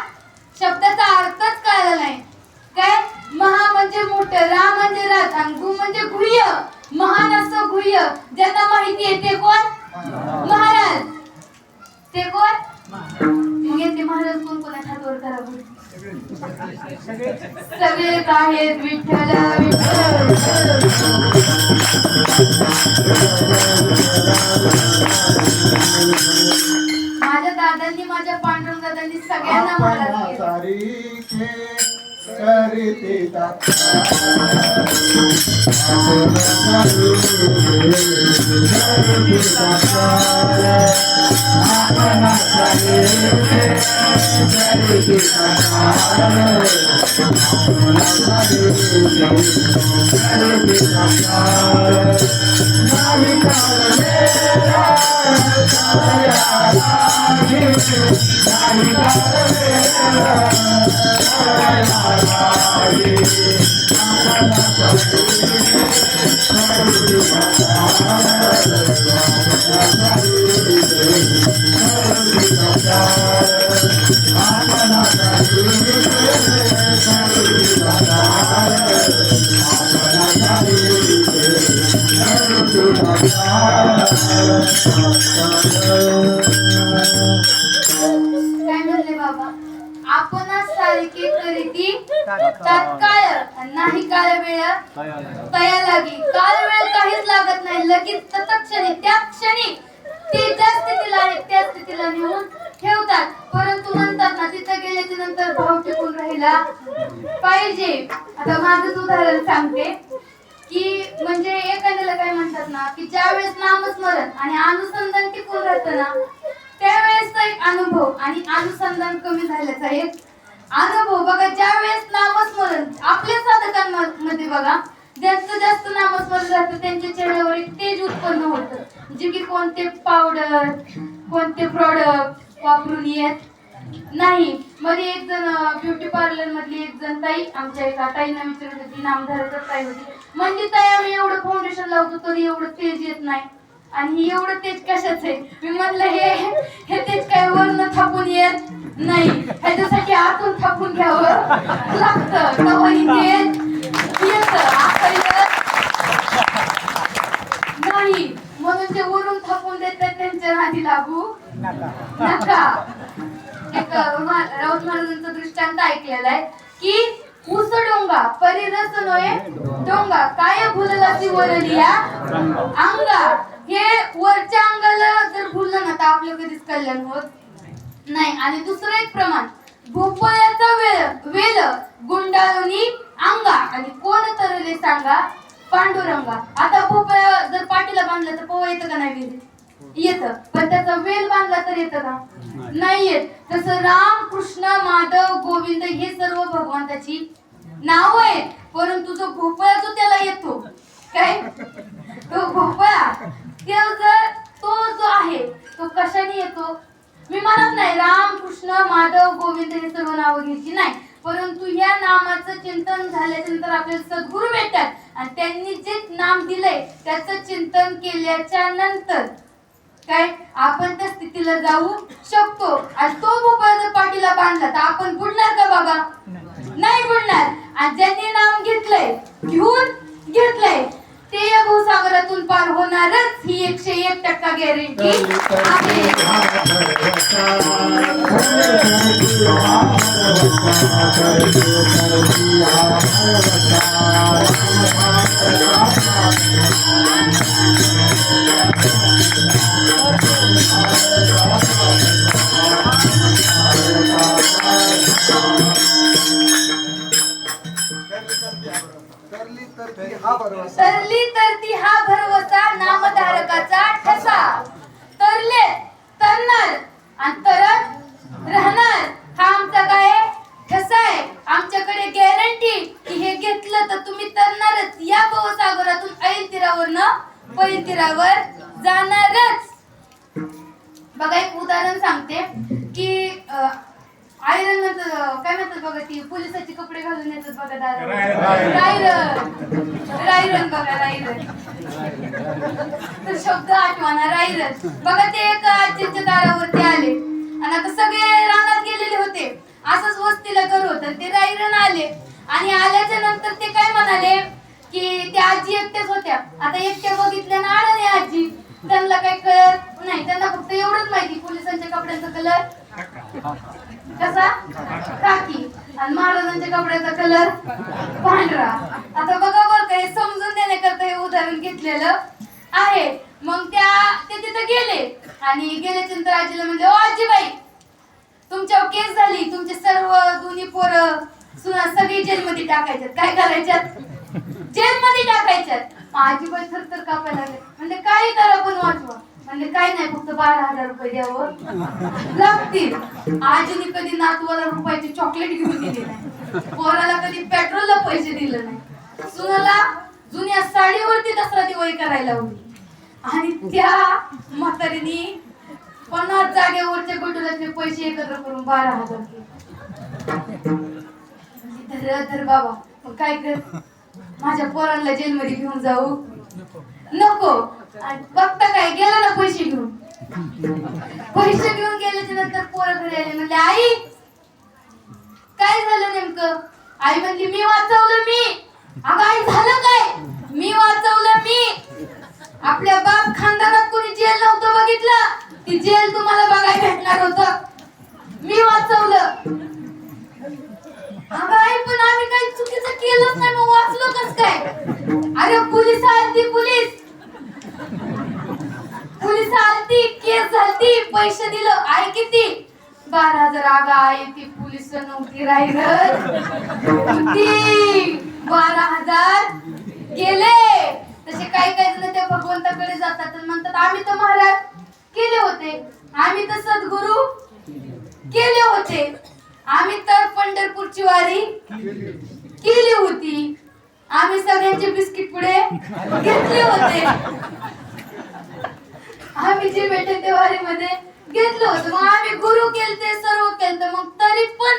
शब्दाचा अर्थच कळाला नाही. काय? महा म्हणजे मोठं, रा म्हणजे राज, आणि गु म्हणजे गुह्य. महान असं गुह्य ज्यांना माहिती आहे ते कोण? महाराज. ते कोण? मग येते महाराज कोण आहेत? हातवर करा बरं. सगळेच आहेत. विठ्ठल माझ्या दादांनी, माझ्या पांडुरंग दादांनी सगळ्यांना महाराज काय म्हणले बाबा? आपणास सारखे करीती तात्काळ नाही काळ वेळ तया लागी. काळ वेळ काहीच लागत नाही, लगेच तत्क्षणी त्या क्षणी ते ज्या स्थितीला आहे त्या स्थितीला नेऊन ठेवतात. परंतु म्हणतात ना, तिथे गेल्याच्या नंतर भाव टिकून राहिला पाहिजे. आता माझंच उदाहरण सांगते की म्हणजे एखाद्याला काय म्हणतात ना, की ज्या वेळेस नामस्मरण आणि अनुसंधान टिकून राहतं ना, त्यावेळेसचा एक अनुभव आणि अनुसंधान कमी झाल्याचा एक अनुभव बघा. ज्या वेळेस नामस्मरण आपल्या साधकांमध्ये बघा, ज्यांचं जास्त नामस्मरण राहतं त्यांच्या चेहऱ्यावर एक तेज उत्पन्न होतं, जे की कोणते पावडर कोणते प्रोडक्ट वापरून येत नाही. मध्ये एक जण ब्युटी पार्लर मधली एक जण ताई, आमच्या एका ताईंना विचारत होती, नामधारकच ताई होती, म्हणजे ताई आम्ही एवढं फाउंडेशन लावतो तरी एवढं तेज येत नाही, आणि एवढं तेज कशाच आहे? मी म्हटलं हे तेज काय वरनं थापून येत नाही, ह्याच्यासाठी आतून थापून घ्यावं लागतं, तेव्हाही तेज येतं. नाही म्हणून जे वरून थापून देतात त्यांच्या नादी लागू नका. एक राऊत महाराजांचा दृष्टांत ऐकलेला आहे की ऊस डोंगा परिरस नोये डोंगा काय भुललाची वरलिया अंगा. हे वरच्या अंगाला जर भुललं ना तर आपलं कधीच कल्याण होत नाही. आणि दुसरं एक प्रमाण, भोपळ्याचा वेल गुंडाळूनी अंगा, आणि कोण तरले सांगा पांडुरंगा. आता भोपळा जर पाठीला बांधला तर पोहा येतं का नाही? येतं, पण त्याचा वेल बांधला तर येतं का? नाही येत. तसं राम कृष्ण माधव गोविंद हे सर्व भगवंताची नाव आहेत, परंतु जो भोपळा जो त्याला येतो काय, तो भोपळा तो जो आहे तो कशाने येतो? मी म्हणत नाही राम कृष्ण माधव गोविंद हे सर्व नाव घ्यायची नाही, परंतु या नामाचं चिंतन झाल्याच्या नंतर आपल्याला सद्गुरू भेटतात, आणि त्यांनी जे नाम दिलंय त्याचं चिंतन केल्याच्या नंतर काय आपण त्या स्थितीला जाऊ शकतो. आणि तो भोपळा जर पाठीला बांधला तर आपण बुडणार का बाबा? नाही बुडणार. आणि ज्यांनी नाम घेऊन घेतलंय ते या भवसागरातून पार होणारच, ही 101% गॅरंटी आहे. तरली तरती हा भरवसा नामधारकाचा ठसा. तरले तरणार आणि तरत राहणार हा आमचा काय ठसा आहे. आमच्याकडे गॅरंटी की हे घेतलं तर तुम्ही तरणारच, या भवसागरातून ऐन तीरावरनं पैन तीरावर जाणारच. बघा एक उदाहरण सांगते की आयरन काय म्हणतात बघा, ती पोलिसाचे कपडे घालून येतात बघा दारावर, रायरन बघा, रायरन तर शब्द आठवणार, रायरन बघा. ते एक आजीच्या दारावरती आले आणि आता सगळे रानात गेलेले होते, असंच वस्तीला घर होतं. ते रायरन आले आणि आल्याच्या नंतर ते काय म्हणाले की त्या आजी एकट्याच होत्या. आता एकट्या बघितल्यानं आलं नाही आजी, त्यांना काही कळत नाही, त्यांना फक्त एवढंच माहिती पोलिसांच्या कपड्यांचा कलर कसा काकी आणि महाराजांच्या कपड्याचा कलर पांढरा. आता बघा बरं का, हे समजून देण्याकरता हे उदाहरण घेतलेलं आहे. मग ते तिथे गेले आणि गेल्याच्या नंतर आजीला म्हणजे, ओ आजीबाई तुमच्यावर केस झाली, तुमचे सर्व दोन्ही पोरं सुना सगळी जेलमध्ये टाकायच्यात. काय करायच्यात? जेलमध्ये टाकायच्यात. आजीबाई थरथर कापायला लागले, म्हणजे काही करा पण वाचवा. म्हणजे काही नाही, फक्त 12,000 रुपये द्यावं लागतील. आजीने कधी नातवाला रुपयाची चॉकलेट घेऊन दिली नाही, पोराला कधी पेट्रोलला पैसे दिले नाही, सुनाला जुन्या साडीवरती दसरा दिवाळी करायला लावली. आणि त्या म्हातारीने 50 जागेवरच्या गटुलाचे पैसे एकत्र करून 12,000 केले. धर बाबा, मग काय कर, माझ्या पोरांना जेलमध्ये घेऊन जाऊ नको. बघता काय, गेला ना पैसे घेऊन. पैसे घेऊन गेल्याच्या नंतर पोरं घरी आले, म्हणले आई काय झालं नेमकं? आई म्हणली मी वाचवलं. मी अगं आई झालं काय? मी वाचवलं. मी आपल्या बाप खानदानात कोणी जेल नव्हतं बघितलं, ती जेल तुम्हाला बघायला भेटणार होतं, मी वाचवलं. अगं आई पण आम्ही काही चुकीचं केलंच नाही, मग वाचलो कस काय? अरे पोलीस आलती, पोलीस आलती, केस झालती, पैसे दिलं. आई किती? 12,000. अगं आई ती पोलीस नव्हती, राहिलं ती 12,000 गेले. तसे काही जण त्या भगवंताकडे जातात आणि म्हणतात आम्ही तर महाराज केले होते, आम्ही तर सद्गुरू केले होते, आम्ही तर पंढरपूरची वारी केली होती, आम्ही सगळ्यांचे बिस्किट पुढे घेतले होते, आम्ही जे भेटेल ते वारीमध्ये घेतलं होतं, मग आम्ही गुरु केलते, सर्व केलते, मग तरी पण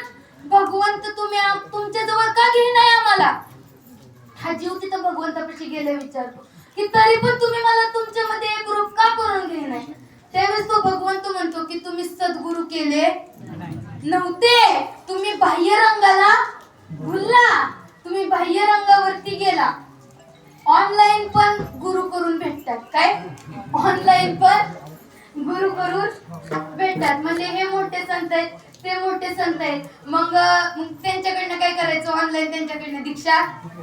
भगवंत तुम्ही तुमच्या जवळ का घेईनाय आम्हाला? हा जीव तिथं भगवंतापाशी गेले विचारतो की तरी पण तुम्ही मला तुमच्यामध्ये एक रूप का करून घेईनाय? त्यावेळेस तो भगवंत म्हणतो की तुम्ही सद्गुरु केले नव्हते, तुम्ही बाह्य रंगाला भुलला, तुम्ही बाह्य रंगावरती गेला. ऑनलाईन पण गुरु करून भेटतात. काय ऑनलाईन पण गुरु करून भेटतात? म्हणजे हे मोठे संत आहेत, ते मोठे संत आहेत, मग त्यांच्याकडनं काय करायचं? ऑनलाईन त्यांच्याकडनं दीक्षा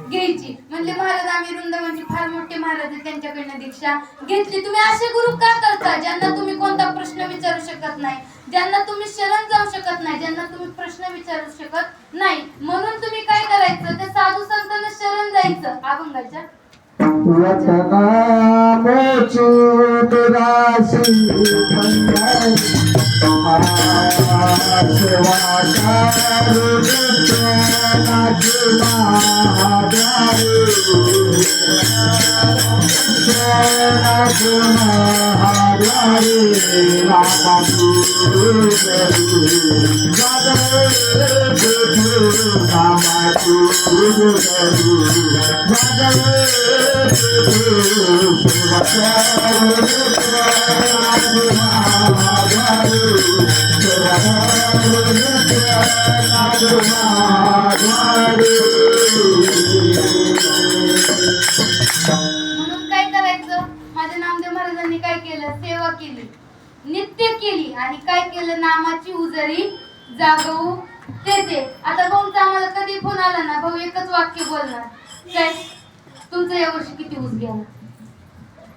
घ्यायची. म्हणजे महाराज आम्ही वृंदावनचे फार मोठे महाराज आहेत, त्यांच्याकडनं दीक्षा घेतली. तुम्ही असे गुरु का करता ज्यांना तुम्ही कोणता प्रश्न विचारू शकत नाही, ज्यांना तुम्ही शरण जाऊ शकत नाही, ज्यांना तुम्ही प्रश्न विचारू शकत नाही? म्हणून तुम्ही काय करायचं? त्या साधू संतांना शरण जायचं. अभंगाच्या Thank you. म्हणून काय करायचं, माझ्या नामदेव महाराजांनी काय केलं, सेवा केली, नित्य केली आणि काय केलं, नामाची उजळी जागवू देते. आता भाऊचा आम्हाला कधी फोन आला ना, भाऊ एकच वाक्य बोलणार, काय तुमचं यावर्षी किती ऊस गेला,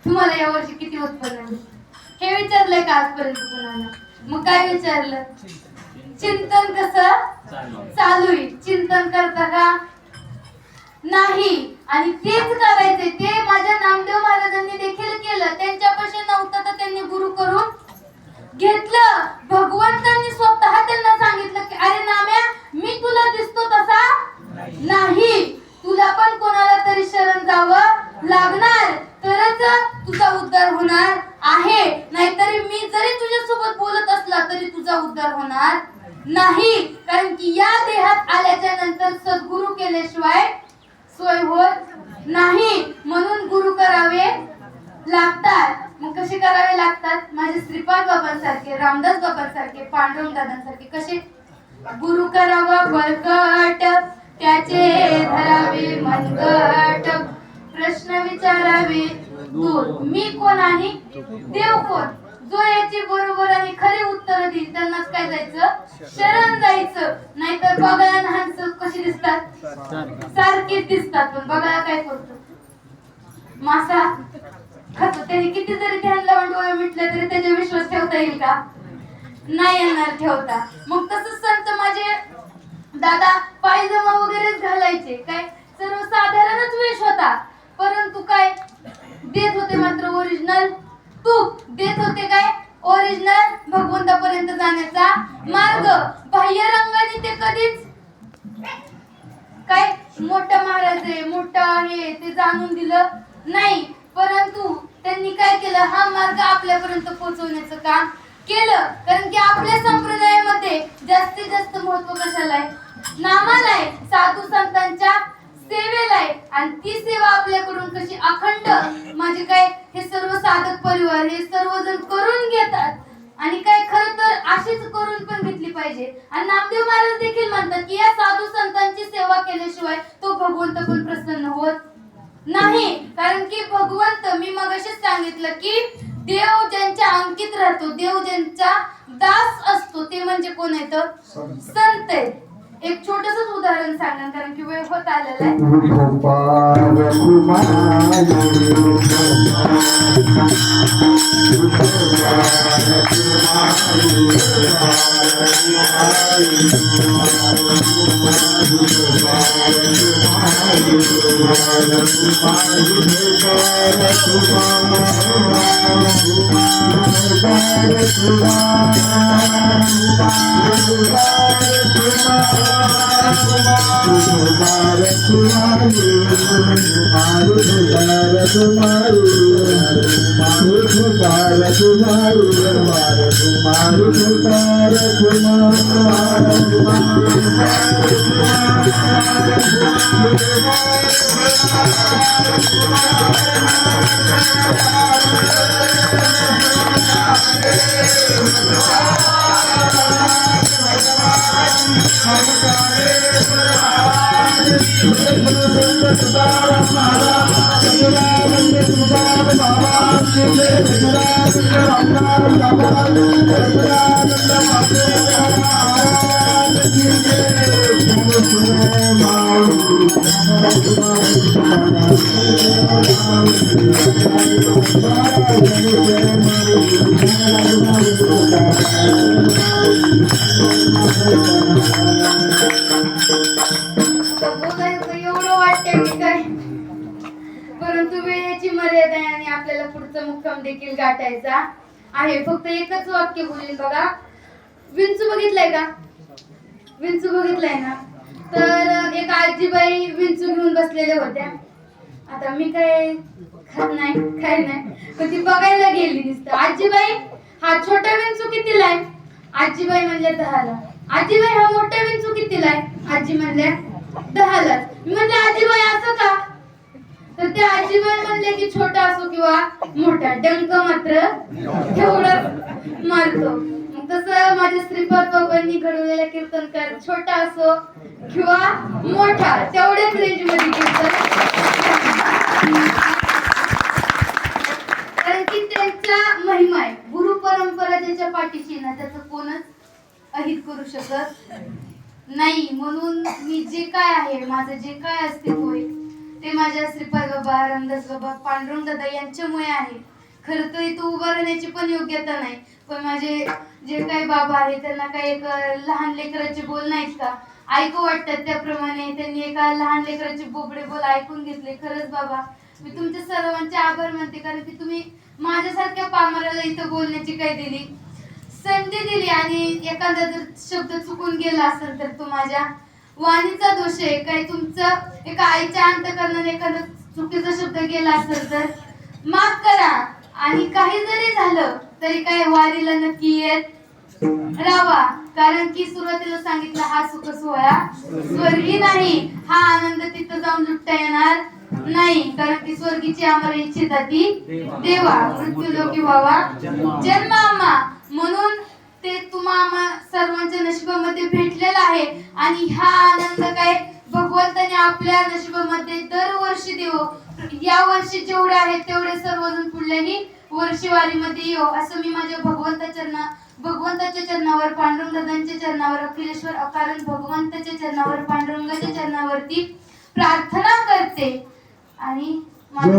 तुम्हाला यावर्षी किती उत्पन्न आलं, हे विचारलंय का आजपर्यंत कुणाला? मग काय विचारलं, चिंतन कसं चालू आहे, चिंतन करता का नाही. आणि तेच करायचे, ते माझ्या नामदेव महाराजांनी देखील केलं. त्यांच्यापाशी नव्हतं तर त्यांनी गुरु करून घेतलं. भगवंतांनी स्वतः त्यांना सांगितलं की अरे नाम्या, मी तुला दिसतो तसा नाही, तुला पण कोणाला तरी शरण जावं लागणार, तरच तुझा उद्धार होणार आहे. नाहीतरी मी जरी तुझ्यासोबत बोलत असला तरी तुझा उद्धार होणार नाही. कारण की या देहात आल्याच्या नंतर सद्गुरु केल्याशिवाय सोय होत नाही. म्हणून गुरु करावे लागतात. मग कसे करावे लागतात? माझे श्रीपाद बाबांसारखे, रामदास बाबांसारखे, पांडुरंग दादांसारखे कसे? गुरु करावा बळकट, त्याचे धरावे मनगट, प्रश्न विचारावे दूर, मी कोण आणि देव कोण. जो याची बरोबर आणि खरी उत्तर देईल त्यांनाच काय जायचं, शरण जायचं. नाहीतर बघायला लहानसं कशी दिसतात, सारखीच दिसतात, पण बघायला काय करतो, मासा खातो. त्याने किती जरी ध्यान लावून डोळे मिटले तरी त्याचा विश्वास ठेवता येईल का? नाही येणार ठेवता. मग तसंच संत माझे दादा पायजमा वगैरेच घालायचे, काय सर्वसाधारणच वेश होता, परंतु काय देत होते मात्र ओरिजिनल तूप देत होते, काय ओरिजिनल भगवंतापर्यंत जाण्याचा मार्ग. बाह्य रंगाने ते कधीच काय मोठा महाराज आहे, मोठा आहे ते जाणून दिलं नाही, परंतु त्यांनी काय केलं, हा मार्ग आपल्यापर्यंत पोहोचवण्याचं काम केलं. कारण की आपल्या संप्रदायामध्ये जास्तीत जास्त महत्व कशाला आहे, नामाला आहे, साधू संतांच्या सेवेला आहे. आणि ती सेवा आपल्याकडून कशी अखंड, माझे काय हे सर्व साधक परिवार हे सर्वजण करून घेतात. आणि काय खरं तर अशीच करून पण घेतली पाहिजे. आणि नामदेव महाराज देखील म्हणतात की या साधू संतांची सेवा केल्याशिवाय तो भगवंत पण प्रसन्न होत नाही. कारण की भगवंत, मी मगाशीच सांगितलं की देव ज्यांच्या अंकित राहतो, देव ज्यांचा दास असतो, ते म्हणजे कोण येतं, संत आहेत. एक छोटंसंच उदाहरण सांगा, कारण की वेळ होत आलेला आहे. एवढं वाटतंय की काय, परंतु वेळेची मर्यादा आहे आणि आपल्याला पुढचा मुक्काम देखील गाठायचा आहे. फक्त एकच वाक्य बोलेल बघा. विंचू बघितलंय का? विंचू बघितलंय ना? तर एक आजीबाई विंचू घेऊन बसलेल्या होत्या. आता मी काय खात नाही, काय नाही, पण ती बघायला गेली. दिसतं आजीबाई, हा छोटा विंचू कितीला आहे? आजीबाई म्हणल्या 10ला. आजीबाई, हा मोठा विंचू कितीला आहे? आजी म्हणल्या 10ला. मी म्हणले आजीबाई असं का? तर त्या आजीबाई म्हणले की छोटा असो किंवा मोठा, डंक मात्र तेवढाच मारतो. तसं माझ्या श्रीपाद बाबांनी घडवलेला कीर्तनकार छोटा असो किंवा मोठा तेवढ्याच रेंज मध्ये कीर्तन, कारण की त्यांचा महिमा आहे. गुरु परंपरा ज्याच्या पाठीशी ना त्याचं कोणच अहित करू शकत नाही. म्हणून मी जे काय आहे, माझं जे काय अस्तित्व आहे ते माझ्या श्रीपाद बाबा, रामदास बाबा, पांडुरंग दादा यांच्यामुळे आहे. खरं तर इथं उभा राहण्याची पण योग्यता नाही, पण माझे जे काही बाबा आहेत त्यांना काही एक लहान लेकराचे बोल नाहीत का ऐकू वाटतात, त्याप्रमाणे त्यांनी एका लहान लेकराचे बोबडे बोल ऐकून घेतले. खरंच बाबा मी तुमच्या सर्वांचे आभार मानते, कारण की तुम्ही माझ्यासारख्या पामराला इथं बोलण्याची काही दिली संधी दिली. आणि एखादा जर शब्द चुकून गेला असेल तर तो माझ्या वाणीचा दोष आहे. काही तुमचं एका आईच्या अंतःकरणाने एखादा चुकीचा शब्द गेला असेल तर माफ करा. आणि काही जरी झालं तरी काय वारीला नक्की येत राहावा, कारण की सुरुवातीला सांगितलं हा सुख सोहळा स्वर्गी नाही, हा आनंद तिथं जाऊन लुटता येणार नाही, कारण की स्वर्गीची आम्हाला इच्छिता ती देवा, मृत्यूलोकी व्हावा जन्मामा. म्हणून ते तुम्हा सर्वांच्या नशिबामध्ये भेटलेला आहे. आणि हा आनंद काय भगवंताने आपल्या नशिबामध्ये दरवर्षी देवो. या वर्षी जेवढे आहेत तेवढे सर्वजण पुढल्याही वर्षी वारीमध्ये येऊ असं मी माझ्या भगवंताच्या चरणावर, पांडुरंग दादांच्या चरणावर, अखिलेश्वर अकारण भगवंताच्या चरणावर, पांडुरंगाच्या चरणावरती प्रार्थना करते. आणि माझं